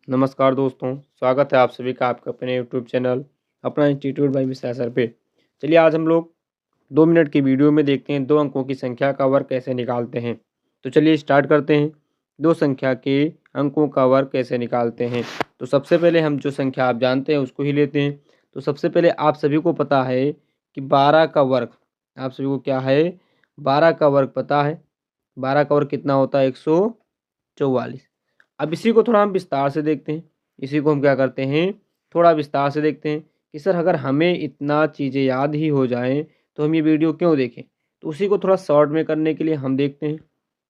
नमस्कार दोस्तों, स्वागत है आप सभी का आपके अपने यूट्यूब चैनल अपना इंस्टीट्यूट बाय मिस्टर सर पे। चलिए आज हम लोग 2 मिनट की वीडियो में देखते हैं 2 अंकों की संख्या का वर्ग कैसे निकालते हैं। तो चलिए स्टार्ट करते हैं। 2 संख्या के अंकों का वर्ग कैसे निकालते हैं। तो सबसे पहले हम जो संख्या आप जानते हैं उसको ही लेते हैं। तो सबसे पहले आप सभी को पता है कि 12 का वर्ग, आप सभी को क्या है 12 का वर्ग पता है। 12 का वर्ग कितना होता है 144। अब इसी को थोड़ा हम विस्तार से देखते हैं। इसी को हम क्या करते हैं थोड़ा विस्तार से देखते हैं कि सर अगर हमें इतना चीज़ें याद ही हो जाएँ तो हम ये वीडियो क्यों देखें। तो उसी को थोड़ा शॉर्ट में करने के लिए हम देखते हैं,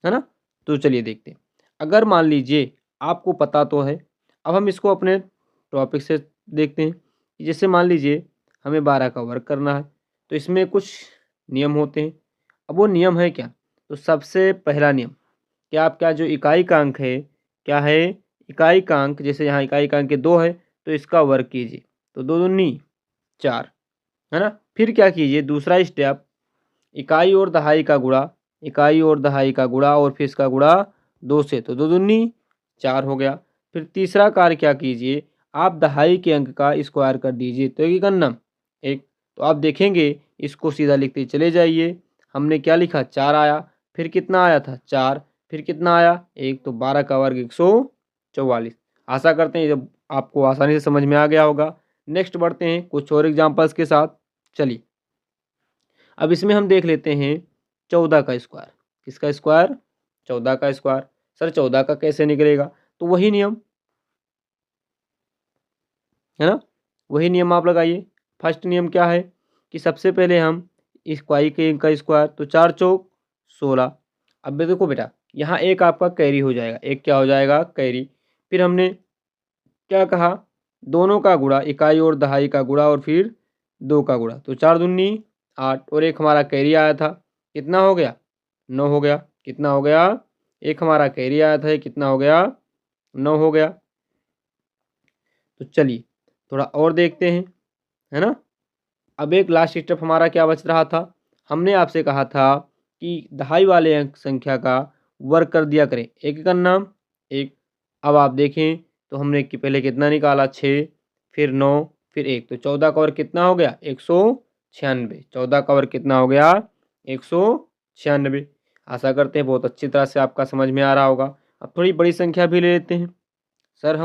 है ना? तो चलिए देखते हैं। अगर मान लीजिए आपको पता तो है, अब हम इसको अपने टॉपिक से देखते हैं। जैसे मान लीजिए हमें 12 का वर्ग करना है, तो इसमें कुछ नियम होते हैं। अब वो नियम है क्या? तो सबसे पहला नियम, कि आपका जो इकाई का अंक है, क्या है? इकाई का अंक, जैसे यहाँ इकाई का अंक 2 है, तो इसका वर्ग कीजिए। तो 2 दूनी 4, है ना? फिर क्या कीजिए दूसरा स्टेप, इकाई और दहाई का गुणा, इकाई और दहाई का गुणा और फिर इसका गुणा 2 से, तो 2 दूनी 4 हो गया। फिर तीसरा कार्य क्या कीजिए, आप दहाई के अंक का स्क्वायर कर दीजिए, तो एक गन्नम 1। तो आप देखेंगे इसको सीधा लिखते चले जाइए। हमने क्या लिखा 4 आया, फिर कितना आया था 4, फिर कितना आया 1, तो 12 का वर्ग 144। आशा करते हैं जब आपको आसानी से समझ में आ गया होगा। नेक्स्ट बढ़ते हैं कुछ और एग्जांपल्स के साथ। चलिए अब इसमें हम देख लेते हैं 14 का स्क्वायर। किसका स्क्वायर? 14 का स्क्वायर। सर 14 का कैसे निकलेगा? तो वही नियम, है ना? वही नियम आप लगाइए। फर्स्ट नियम क्या है कि सबसे पहले हम इकाई के का स्क्वायर, तो 4 चौक 16। अब देखो बेटा यहाँ एक आपका कैरी हो जाएगा, एक क्या हो जाएगा कैरी। फिर हमने क्या कहा, दोनों का गुणा, इकाई और दहाई का गुणा और फिर 2 का गुणा, तो 4 दूनी 8 और एक हमारा कैरी आया था, कितना हो गया 9 हो गया। कितना हो गया? एक हमारा कैरी आया था, ये कितना हो गया 9 हो गया। तो चलिए थोड़ा और देखते हैं, है ना? अब एक लास्ट स्टेप हमारा क्या बच रहा था, हमने आपसे कहा था कि दहाई वाले अंक संख्या का वर्ग कर दिया करें, एक का नाम एक। अब आप देखें तो हमने कि पहले कितना निकाला 6, फिर 9, फिर 1, तो 14 का वर्ग कितना हो गया 196। 14 का वर्ग कितना हो गया 196। आशा करते हैं बहुत अच्छी तरह से आपका समझ में आ रहा होगा। अब थोड़ी बड़ी संख्या भी ले लेते हैं। सर हम